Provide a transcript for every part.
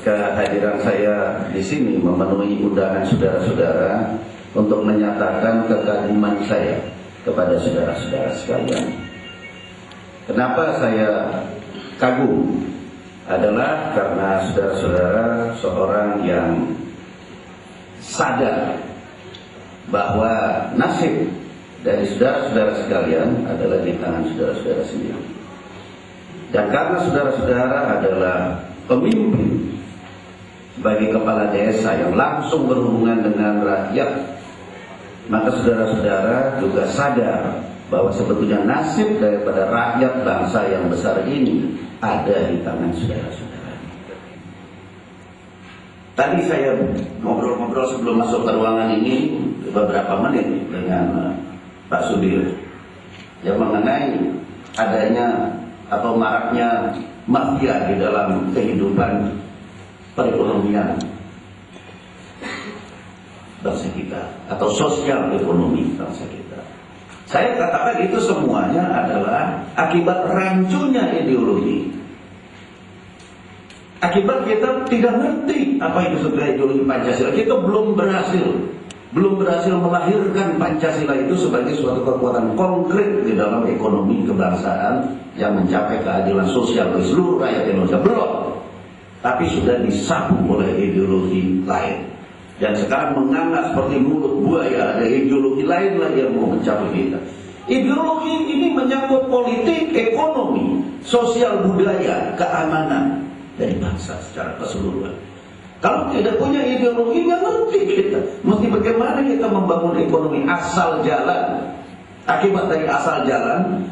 kehadiran saya di sini memenuhi undangan saudara-saudara untuk menyatakan kekaguman saya kepada saudara-saudara sekalian. Kenapa saya kagum? Adalah karena saudara-saudara seorang yang sadar bahwa nasib dari saudara-saudara sekalian adalah di tangan saudara-saudara sendiri. Dan karena saudara-saudara adalah pemimpin bagi kepala desa yang langsung berhubungan dengan rakyat, maka saudara-saudara juga sadar bahwa sebetulnya nasib daripada rakyat bangsa yang besar ini ada di tangan saudara-saudara. Tadi saya ngobrol-ngobrol sebelum masuk ke ruangan ini beberapa menit dengan Pak Sudir yang mengenai adanya atau maraknya mafia di dalam kehidupan perekonomian bangsa kita atau sosial ekonomi bangsa kita. Saya katakan itu semuanya adalah akibat rancunya ideologi. Akibat kita tidak ngerti apa itu sebenarnya ideologi Pancasila. Kita belum berhasil melahirkan Pancasila itu sebagai suatu kekuatan konkret di dalam ekonomi kebangsaan yang mencapai keadilan sosial bagi seluruh rakyat Indonesia. Belum. Tapi sudah disapu oleh ideologi lain. Dan sekarang menganga seperti mulut buaya, ada ideologi lain lagi yang mau mencapai kita. Ideologi ini menyangkut politik, ekonomi, sosial budaya, keamanan dari bangsa secara keseluruhan. Kalau tidak punya ideologi, nggak ngerti kita. Mesti bagaimana kita membangun ekonomi asal jalan. Akibat dari asal jalan,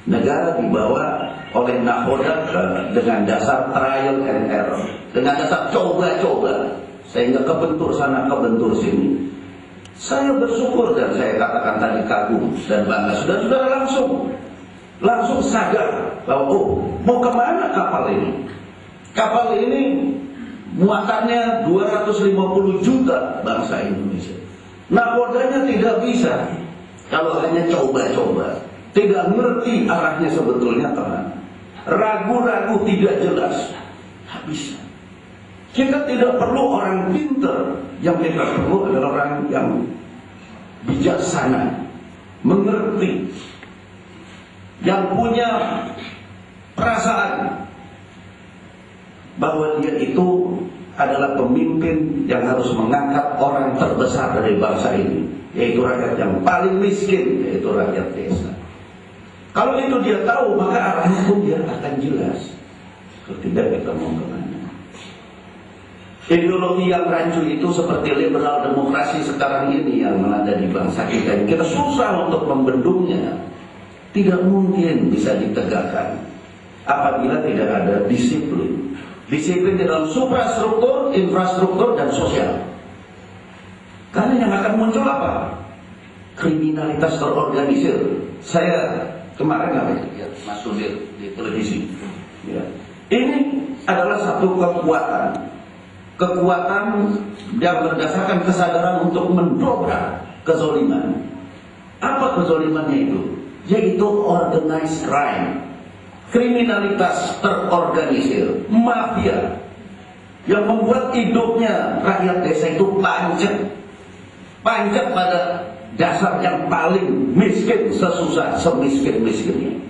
negara dibawa oleh nahoda dengan dasar trial and error, dengan dasar coba-coba, sehingga kebentur sana kebentur sini. Saya bersyukur dan saya katakan tadi kagum dan bangga. Saudara-saudara langsung sadar bahwa mau kemana kapal ini? Kapal ini muatannya 250 juta bangsa Indonesia. Nahodanya tidak bisa kalau hanya coba-coba, tidak ngerti arahnya sebetulnya kemana, ragu-ragu, tidak jelas, habis. Kita tidak perlu orang pintar, yang kita perlu adalah orang yang bijaksana, mengerti, yang punya perasaan bahwa dia itu adalah pemimpin yang harus mengangkat orang terbesar dari bangsa ini, yaitu rakyat yang paling miskin, yaitu rakyat desa. Kalau itu dia tahu, maka arahnya pun dia akan jelas. Kalau tidak, kita mau kemana? Ideologi yang rancu itu seperti liberal demokrasi sekarang ini yang melanda di bangsa kita. Kita susah untuk membendungnya. Tidak mungkin bisa ditegakkan apabila tidak ada disiplin. Disiplin di dalam suprastruktur, infrastruktur, dan sosial. Karena yang akan muncul apa? Kriminalitas terorganisir. Saya kemarin lihat Mas Sudir di televisi. Ya. Ini adalah satu kekuatan yang berdasarkan kesadaran untuk mendobrak kezoliman. Apa kezolimannya itu? Yaitu organized crime, kriminalitas terorganisir, mafia, yang membuat hidupnya rakyat desa itu pancet pada dasar yang paling miskin, sesusah, semiskin-miskinnya.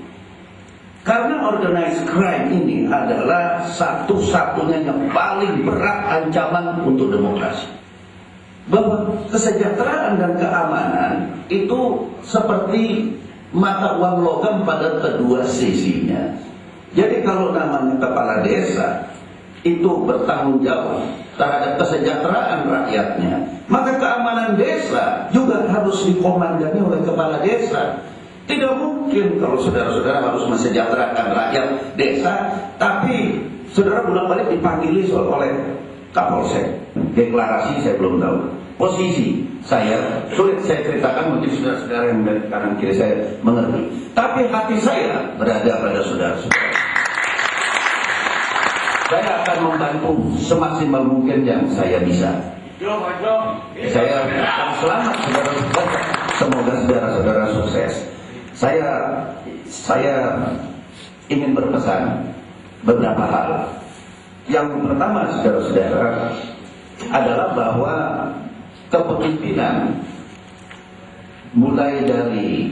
Karena organized crime ini adalah satu-satunya yang paling berat ancaman untuk demokrasi. Bahwa kesejahteraan dan keamanan itu seperti mata uang logam pada kedua sisinya. Jadi kalau namanya kepala desa itu bertanggung jawab terhadap kesejahteraan rakyatnya, maka keamanan desa juga harus dikomandani oleh kepala desa. Tidak mungkin kalau saudara-saudara harus mensejahterakan rakyat desa, tapi saudara bolak-balik dipanggili oleh Kapolsek. Deklarasi saya belum tahu. Posisi saya sulit saya ceritakan, mungkin saudara-saudara yang kanan kiri saya mengerti. Tapi hati saya berada pada saudara-saudara. Saya akan membantu semaksimal mungkin yang saya bisa. Saya akan selamat saudara-saudara. Semoga saudara-saudara sukses. Saya ingin berpesan beberapa hal. Yang pertama, saudara-saudara, adalah bahwa kepemimpinan, mulai dari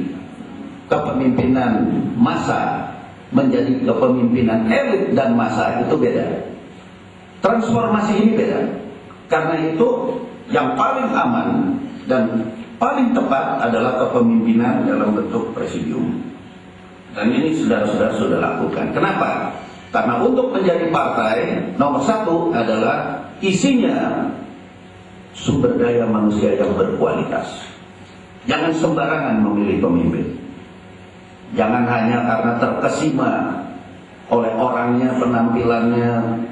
kepemimpinan massa menjadi kepemimpinan elit dan massa, itu beda. Transformasi ini beda. Karena itu yang paling aman dan paling tepat adalah kepemimpinan dalam bentuk presidium. Dan ini saudara-saudara sudah lakukan. Kenapa? Karena untuk menjadi partai, nomor satu adalah isinya sumber daya manusia yang berkualitas. Jangan sembarangan memilih pemimpin. Jangan hanya karena terkesima oleh orangnya, penampilannya,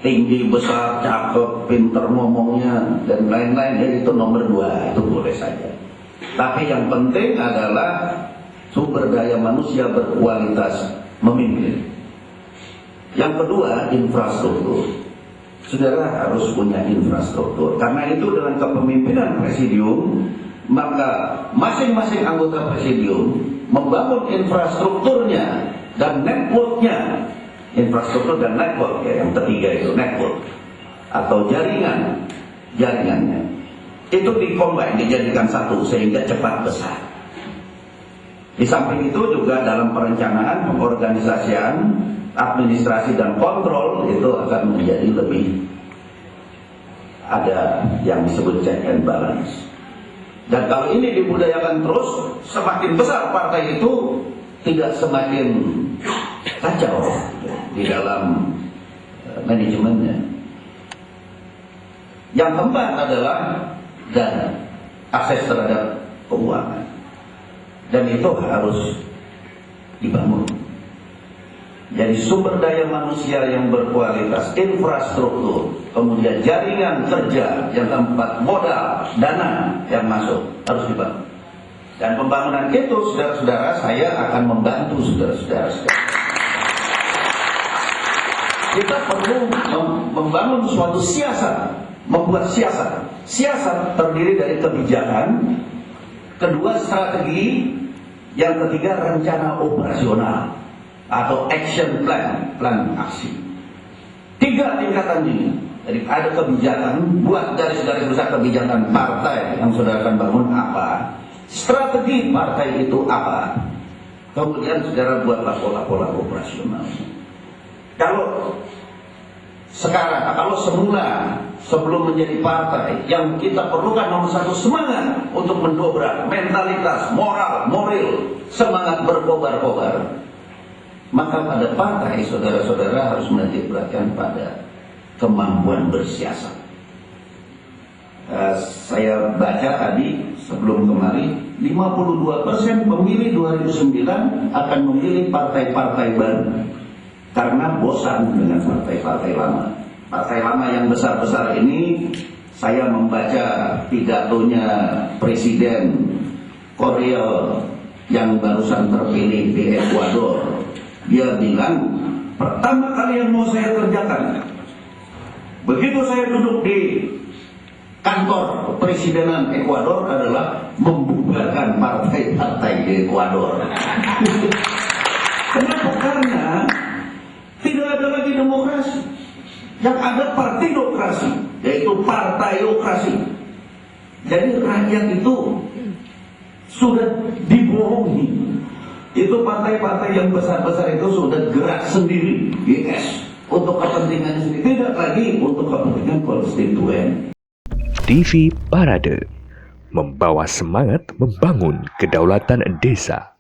tinggi, besar, cakep, pinter ngomongnya, dan lain-lain. Jadi itu nomor dua, itu boleh saja. Tapi yang penting adalah sumber daya manusia berkualitas memimpin. Yang kedua, infrastruktur. Saudara harus punya infrastruktur. Karena itu dengan kepemimpinan presidium, maka masing-masing anggota presidium membangun infrastrukturnya dan networknya. Infrastruktur dan network, ya, yang ketiga itu network atau jaringannya. Itu dikombin, dijadikan satu sehingga cepat besar. Di samping itu juga dalam perencanaan, pengorganisasian, administrasi dan kontrol itu akan menjadi lebih ada yang disebut check and balance. Dan kalau ini dibudayakan terus, semakin besar partai itu, tidak semakin kacau di dalam manajemennya. Yang keempat adalah dana, akses terhadap keuangan. Dan itu harus dibangun. Jadi sumber daya manusia yang berkualitas, infrastruktur, kemudian jaringan kerja, yang keempat modal, dana yang masuk, harus dibangun. Dan pembangunan itu, saudara-saudara, saya akan membantu saudara-saudara. Kita perlu membangun suatu siasat, membuat siasat. Siasat terdiri dari kebijakan, kedua strategi, yang ketiga rencana operasional atau action plan, plan aksi. 3 tingkatan ini. Jadi ada kebijakan, buat garis-garis besar kebijakan partai yang saudara akan bangun apa, strategi partai itu apa, kemudian saudara buatlah pola-pola operasional. Kalau sekarang, kalau semula sebelum menjadi partai, yang kita perlukan nomor satu semangat untuk mendobrak mentalitas, moral, semangat berkobar-kobar. Maka pada partai, saudara-saudara harus menitik beratkan pada kemampuan bersiasat. Saya baca tadi sebelum kemari, 52% pemilih 2009 akan memilih partai-partai baru karena bosan dengan partai-partai lama. Partai lama yang besar-besar ini, saya membaca pidatonya Presiden Korea yang barusan terpilih di Ekuador. Dia bilang, pertama kali yang mau saya kerjakan, begitu saya duduk di kantor presidenan Ekuador adalah membubarkan partai-partai di Ekuador. Kenapa? Karena tidak ada lagi demokrasi. Yang ada partidokrasi, yaitu partaiokrasi. Jadi rakyat itu sudah dibohongi. Itu partai-partai yang besar-besar itu sudah gerak sendiri, yes, untuk kepentingan sendiri, tidak lagi untuk kepentingan konstituen. TV Parade membawa semangat membangun kedaulatan desa.